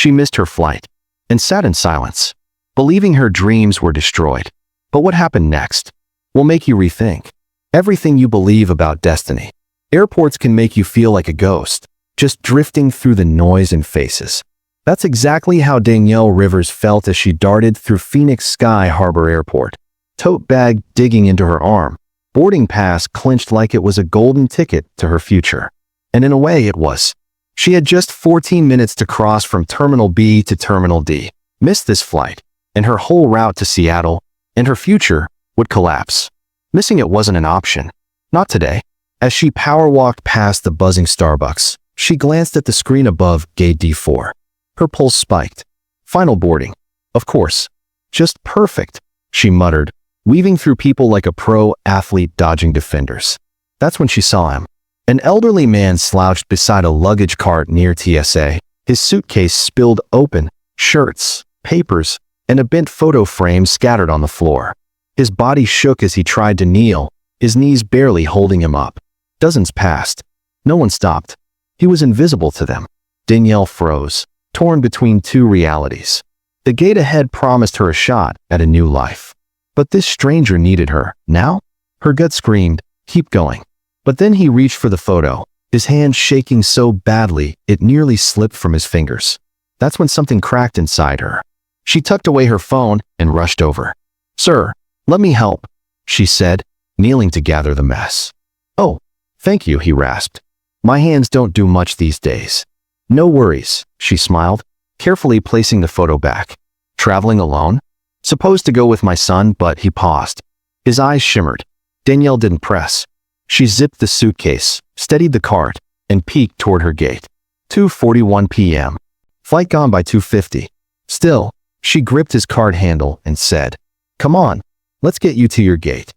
She missed her flight and sat in silence, believing her dreams were destroyed. But what happened next will make you rethink everything you believe about destiny. Airports can make you feel like a ghost, just drifting through the noise and faces. That's exactly how Danielle Rivers felt as she darted through Phoenix Sky Harbor Airport, tote bag digging into her arm, boarding pass clenched like it was a golden ticket to her future. And in a way it was. She had just 14 minutes to cross from Terminal B to Terminal D, miss this flight, and her whole route to Seattle and her future would collapse. Missing it wasn't an option. Not today. As she power-walked past the buzzing Starbucks, she glanced at the screen above Gate D4. Her pulse spiked. Final boarding. Of course. Just perfect, she muttered, weaving through people like a pro athlete dodging defenders. That's when she saw him. An elderly man slouched beside a luggage cart near TSA, his suitcase spilled open, shirts, papers, and a bent photo frame scattered on the floor. His body shook as he tried to kneel, his knees barely holding him up. Dozens passed. No one stopped. He was invisible to them. Danielle froze, torn between two realities. The gate ahead promised her a shot at a new life. But this stranger needed her. Now? Her gut screamed, keep going. But then he reached for the photo, his hand shaking so badly it nearly slipped from his fingers. That's when something cracked inside her. She tucked away her phone and rushed over. "Sir, let me help," she said, kneeling to gather the mess. "Oh, thank you," he rasped. "My hands don't do much these days." "No worries," she smiled, carefully placing the photo back. "Traveling alone?" "Supposed to go with my son," but he paused. His eyes shimmered. Danielle didn't press. She zipped the suitcase, steadied the cart, and peeked toward her gate. 2:41 p.m. Flight gone by 2:50. Still, she gripped his cart handle and said, "Come on, let's get you to your gate."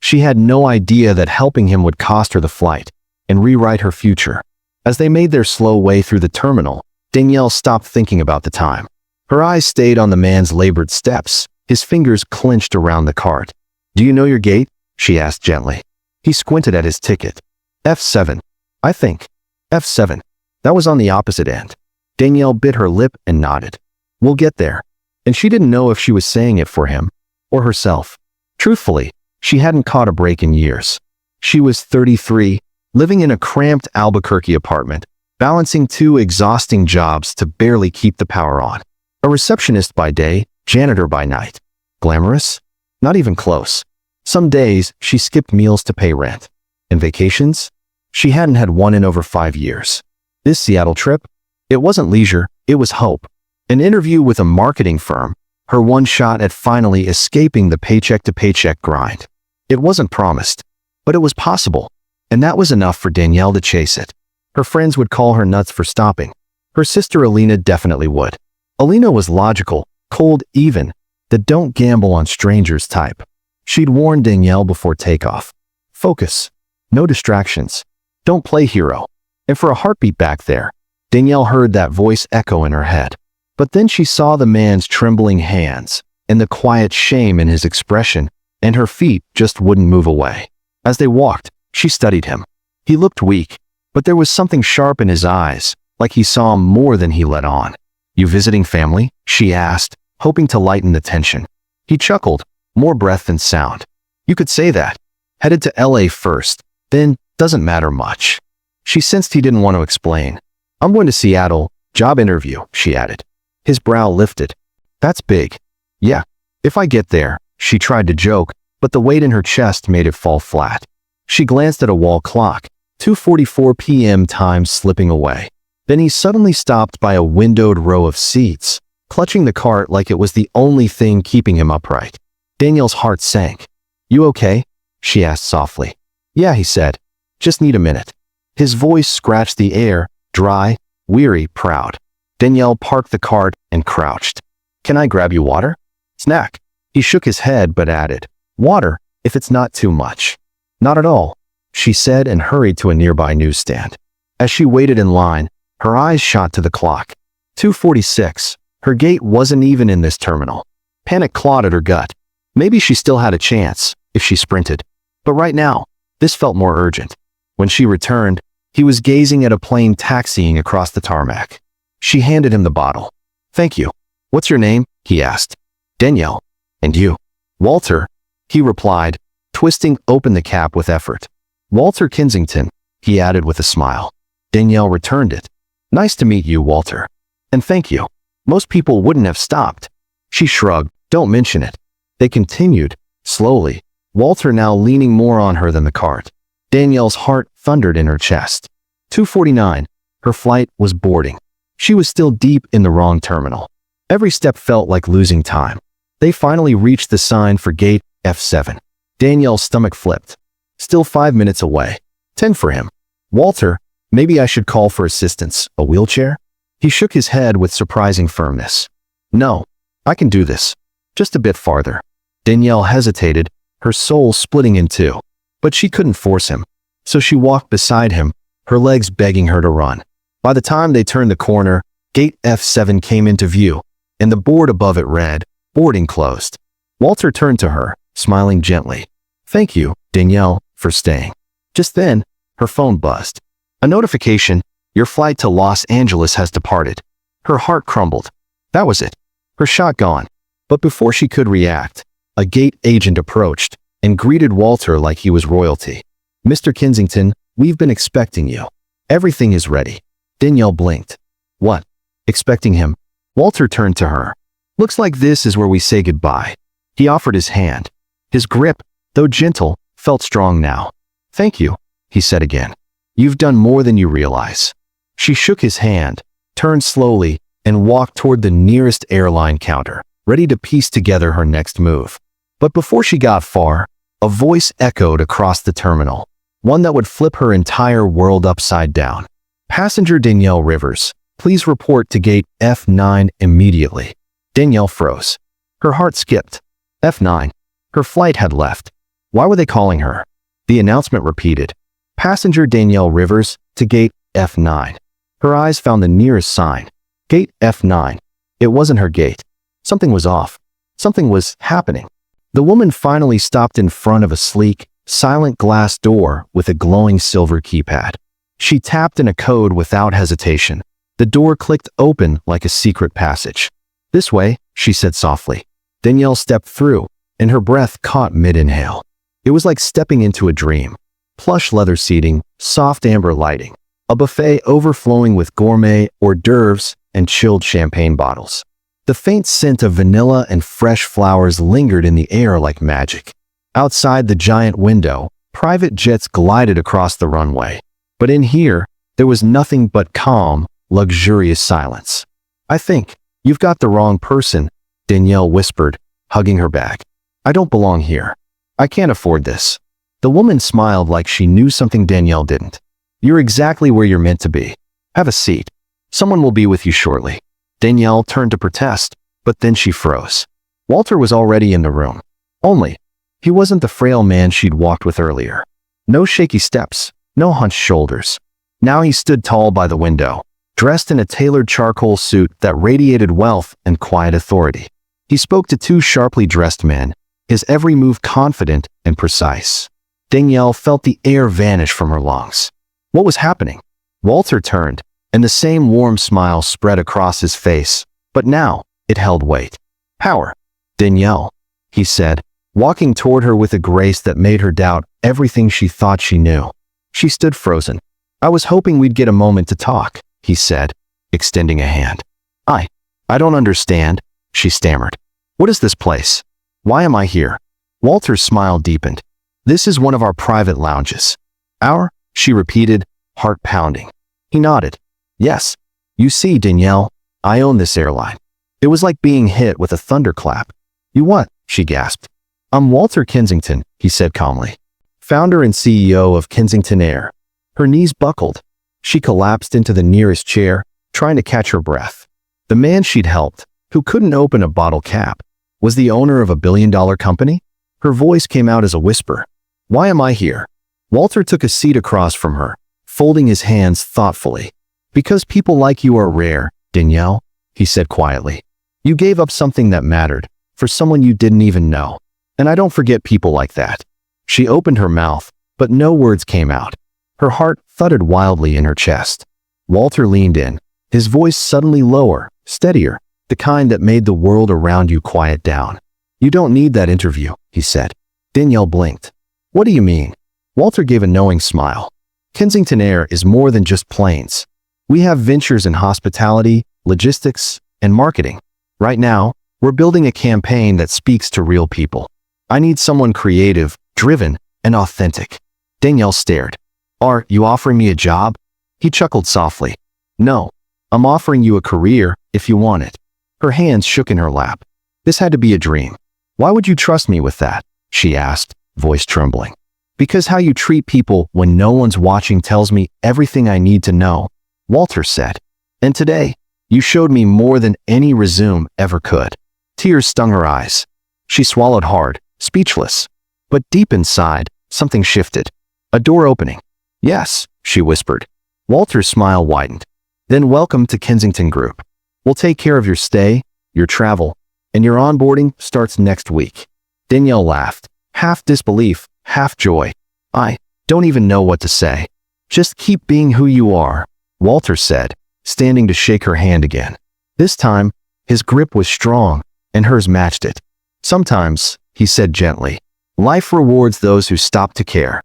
She had no idea that helping him would cost her the flight and rewrite her future. As they made their slow way through the terminal, Danielle stopped thinking about the time. Her eyes stayed on the man's labored steps, his fingers clenched around the cart. "Do you know your gate?" she asked gently. He squinted at his ticket. "F7, I think." "F7." That was on the opposite end. Danielle bit her lip and nodded. "We'll get there." And she didn't know if she was saying it for him or herself. Truthfully, she hadn't caught a break in years. She was 33, living in a cramped Albuquerque apartment, balancing two exhausting jobs to barely keep the power on. A receptionist by day, janitor by night. Glamorous? Not even close. Some days, she skipped meals to pay rent. And vacations? She hadn't had one in over 5 years. This Seattle trip? It wasn't leisure, it was hope. An interview with a marketing firm, her one shot at finally escaping the paycheck-to-paycheck grind. It wasn't promised, but it was possible, and that was enough for Danielle to chase it. Her friends would call her nuts for stopping. Her sister Alina definitely would. Alina was logical, cold even, the don't gamble on strangers type. She'd warned Danielle before takeoff. Focus. No distractions. Don't play hero. And for a heartbeat back there, Danielle heard that voice echo in her head. But then she saw the man's trembling hands and the quiet shame in his expression, and her feet just wouldn't move away. As they walked, she studied him. He looked weak, but there was something sharp in his eyes, like he saw more than he let on. "You visiting family?" she asked, hoping to lighten the tension. He chuckled, more breath than sound. "You could say that. Headed to LA first, then doesn't matter much." She sensed he didn't want to explain. "I'm going to Seattle, job interview," she added. His brow lifted. "That's big." "Yeah. If I get there," she tried to joke, but the weight in her chest made it fall flat. She glanced at a wall clock, 2:44 p.m. time slipping away. Then he suddenly stopped by a windowed row of seats, clutching the cart like it was the only thing keeping him upright. Danielle's heart sank. "You okay?" she asked softly. "Yeah," he said. "Just need a minute." His voice scratched the air, dry, weary, proud. Danielle parked the cart and crouched. "Can I grab you water?" "Snack." He shook his head but added, "Water, if it's not too much." "Not at all," she said and hurried to a nearby newsstand. As she waited in line, her eyes shot to the clock. 2:46. Her gate wasn't even in this terminal. Panic clawed at her gut. Maybe she still had a chance, if she sprinted. But right now, this felt more urgent. When she returned, he was gazing at a plane taxiing across the tarmac. She handed him the bottle. Thank you. What's your name? He asked. Danielle. And you? Walter, he replied, twisting open the cap with effort. Walter Kensington, he added with a smile. Danielle returned it. Nice to meet you, Walter. And thank you. Most people wouldn't have stopped. She shrugged. Don't mention it. They continued, slowly, Walter now leaning more on her than the cart. Danielle's heart thundered in her chest. 2:49. Her flight was boarding. She was still deep in the wrong terminal. Every step felt like losing time. They finally reached the sign for gate F7. Danielle's stomach flipped. Still 5 minutes away. 10 for him. Walter, maybe I should call for assistance. A wheelchair? He shook his head with surprising firmness. No, I can do this. Just a bit farther. Danielle hesitated, her soul splitting in two. But she couldn't force him. So she walked beside him, her legs begging her to run. By the time they turned the corner, gate F7 came into view, and the board above it read, boarding closed. Walter turned to her, smiling gently. Thank you, Danielle, for staying. Just then, her phone buzzed. A notification, your flight to Los Angeles has departed. Her heart crumbled. That was it. Her shot gone. But before she could react, a gate agent approached and greeted Walter like he was royalty. Mr. Kensington, we've been expecting you. Everything is ready. Danielle blinked. What? Expecting him? Walter turned to her. Looks like this is where we say goodbye. He offered his hand. His grip, though gentle, felt strong now. Thank you, he said again. You've done more than you realize. She shook his hand, turned slowly, and walked toward the nearest airline counter, ready to piece together her next move. But before she got far, a voice echoed across the terminal, one that would flip her entire world upside down. Passenger Danielle Rivers, please report to gate F9 immediately. Danielle froze. Her heart skipped. F9. Her flight had left. Why were they calling her? The announcement repeated. Passenger Danielle Rivers to gate F9. Her eyes found the nearest sign. Gate F9. It wasn't her gate. Something was off. Something was happening. The woman finally stopped in front of a sleek, silent glass door with a glowing silver keypad. She tapped in a code without hesitation. The door clicked open like a secret passage. This way, she said softly. Danielle stepped through, and her breath caught mid-inhale. It was like stepping into a dream. Plush leather seating, soft amber lighting, a buffet overflowing with gourmet hors d'oeuvres and chilled champagne bottles. The faint scent of vanilla and fresh flowers lingered in the air like magic. Outside the giant window, private jets glided across the runway. But in here, there was nothing but calm, luxurious silence. I think you've got the wrong person, Danielle whispered, hugging her back. I don't belong here. I can't afford this. The woman smiled like she knew something Danielle didn't. You're exactly where you're meant to be. Have a seat. Someone will be with you shortly. Danielle turned to protest, but then she froze. Walter was already in the room. Only, he wasn't the frail man she'd walked with earlier. No shaky steps, no hunched shoulders. Now he stood tall by the window, dressed in a tailored charcoal suit that radiated wealth and quiet authority. He spoke to two sharply dressed men, his every move confident and precise. Danielle felt the air vanish from her lungs. What was happening? Walter turned, and the same warm smile spread across his face, but now it held weight. Power. Danielle, he said, walking toward her with a grace that made her doubt everything she thought she knew. She stood frozen. I was hoping we'd get a moment to talk, he said, extending a hand. I don't understand, she stammered. What is this place? Why am I here? Walter's smile deepened. This is one of our private lounges. Our? She repeated, heart pounding. He nodded. Yes. You see, Danielle, I own this airline. It was like being hit with a thunderclap. You what? She gasped. I'm Walter Kensington, he said calmly. Founder and CEO of Kensington Air. Her knees buckled. She collapsed into the nearest chair, trying to catch her breath. The man she'd helped, who couldn't open a bottle cap, was the owner of a billion-dollar company? Her voice came out as a whisper. Why am I here? Walter took a seat across from her, folding his hands thoughtfully. Because people like you are rare, Danielle, he said quietly. You gave up something that mattered, for someone you didn't even know. And I don't forget people like that. She opened her mouth, but no words came out. Her heart thudded wildly in her chest. Walter leaned in, his voice suddenly lower, steadier. the kind that made the world around you quiet down. You don't need that interview, he said. Danielle blinked. What do you mean? Walter gave a knowing smile. Kensington Air is more than just planes. We have ventures in hospitality, logistics, and marketing. Right now, we're building a campaign that speaks to real people. I need someone creative, driven, and authentic. Danielle stared. Are you offering me a job? He chuckled softly. No, I'm offering you a career if you want it. Her hands shook in her lap. This had to be a dream. Why would you trust me with that? She asked, voice trembling. Because how you treat people when no one's watching tells me everything I need to know, Walter said. And today, you showed me more than any resume ever could. Tears stung her eyes. She swallowed hard, speechless. But deep inside, something shifted. A door opening. Yes, she whispered. Walter's smile widened. Then welcome to Kensington Group. We'll take care of your stay, your travel, and your onboarding starts next week. Danielle laughed, half disbelief, half joy. I don't even know what to say. Just keep being who you are, Walter said, standing to shake her hand again. This time, his grip was strong, and hers matched it. Sometimes, he said gently, life rewards those who stop to care.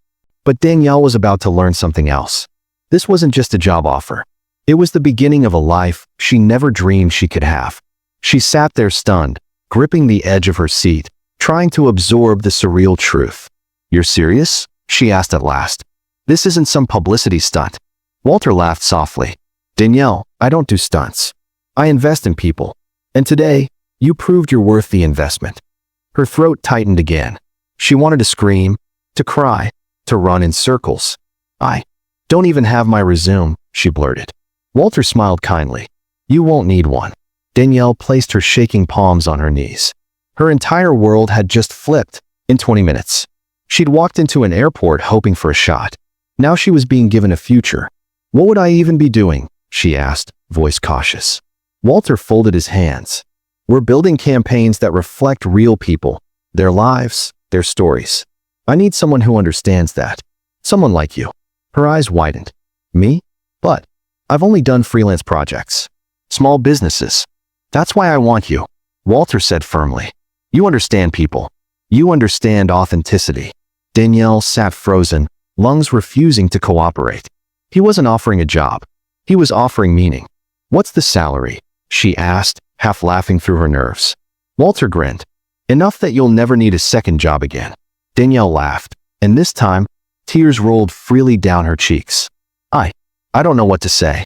But Danielle was about to learn something else. This wasn't just a job offer. It was the beginning of a life she never dreamed she could have. She sat there stunned, gripping the edge of her seat, trying to absorb the surreal truth. You're serious? She asked at last. This isn't some publicity stunt. Walter laughed softly. Danielle, I don't do stunts. I invest in people. And today, you proved you're worth the investment. Her throat tightened again. She wanted to scream, to cry, to run in circles. I don't even have my resume, she blurted. Walter smiled kindly. You won't need one. Danielle placed her shaking palms on her knees. Her entire world had just flipped in 20 minutes. She'd walked into an airport hoping for a shot. Now she was being given a future. What would I even be doing? She asked, voice cautious. Walter folded his hands. We're building campaigns that reflect real people, their lives, their stories. I need someone who understands that. Someone like you. Her eyes widened. Me? But I've only done freelance projects. Small businesses. That's why I want you, Walter said firmly. You understand people. You understand authenticity. Danielle sat frozen, lungs refusing to cooperate. He wasn't offering a job. He was offering meaning. What's the salary? She asked, half laughing through her nerves. Walter grinned. Enough that you'll never need a second job again. Danielle laughed, and this time, tears rolled freely down her cheeks. I don't know what to say.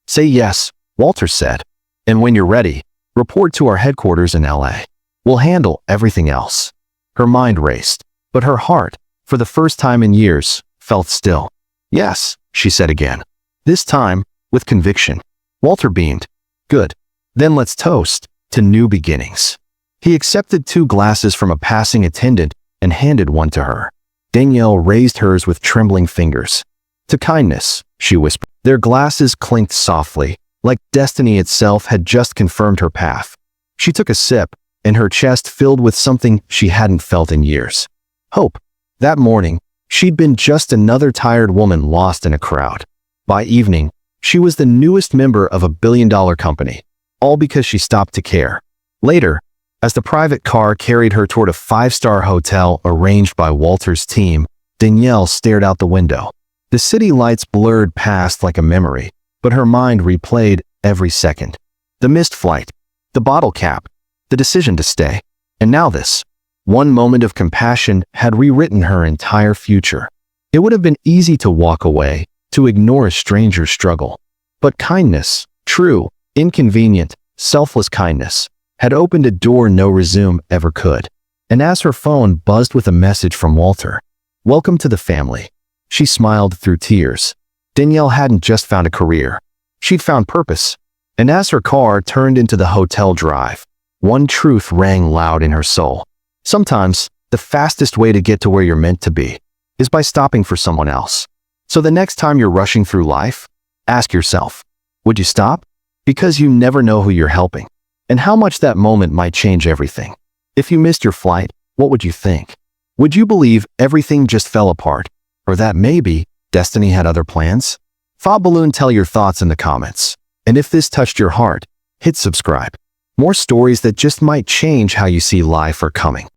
Say yes, Walter said. And when you're ready, report to our headquarters in LA. We'll handle everything else. Her mind raced, but her heart, for the first time in years, felt still. Yes, she said again. This time, with conviction. Walter beamed. Good. Then let's toast to new beginnings. He accepted 2 glasses from a passing attendant and handed one to her. Danielle raised hers with trembling fingers. To kindness, she whispered. Their glasses clinked softly, like destiny itself had just confirmed her path. She took a sip, and her chest filled with something she hadn't felt in years. Hope. That morning, she'd been just another tired woman lost in a crowd. By evening, she was the newest member of a billion-dollar company, all because she stopped to care. Later, as the private car carried her toward a 5-star hotel arranged by Walter's team, Danielle stared out the window. The city lights blurred past like a memory, but her mind replayed every second. The missed flight, the bottle cap, the decision to stay, and now this. One moment of compassion had rewritten her entire future. It would have been easy to walk away, to ignore a stranger's struggle. But kindness, true, inconvenient, selfless kindness, had opened a door no resume ever could. And as her phone buzzed with a message from Walter, "Welcome to the family," she smiled through tears. Danielle hadn't just found a career. She'd found purpose. And as her car turned into the hotel drive, one truth rang loud in her soul. Sometimes, the fastest way to get to where you're meant to be is by stopping for someone else. So the next time you're rushing through life, ask yourself, would you stop? Because you never know who you're helping, and how much that moment might change everything. If you missed your flight, what would you think? Would you believe everything just fell apart? Or that maybe destiny had other plans? Thought Balloon, tell your thoughts in the comments. And if this touched your heart, hit subscribe. More stories that just might change how you see life are coming.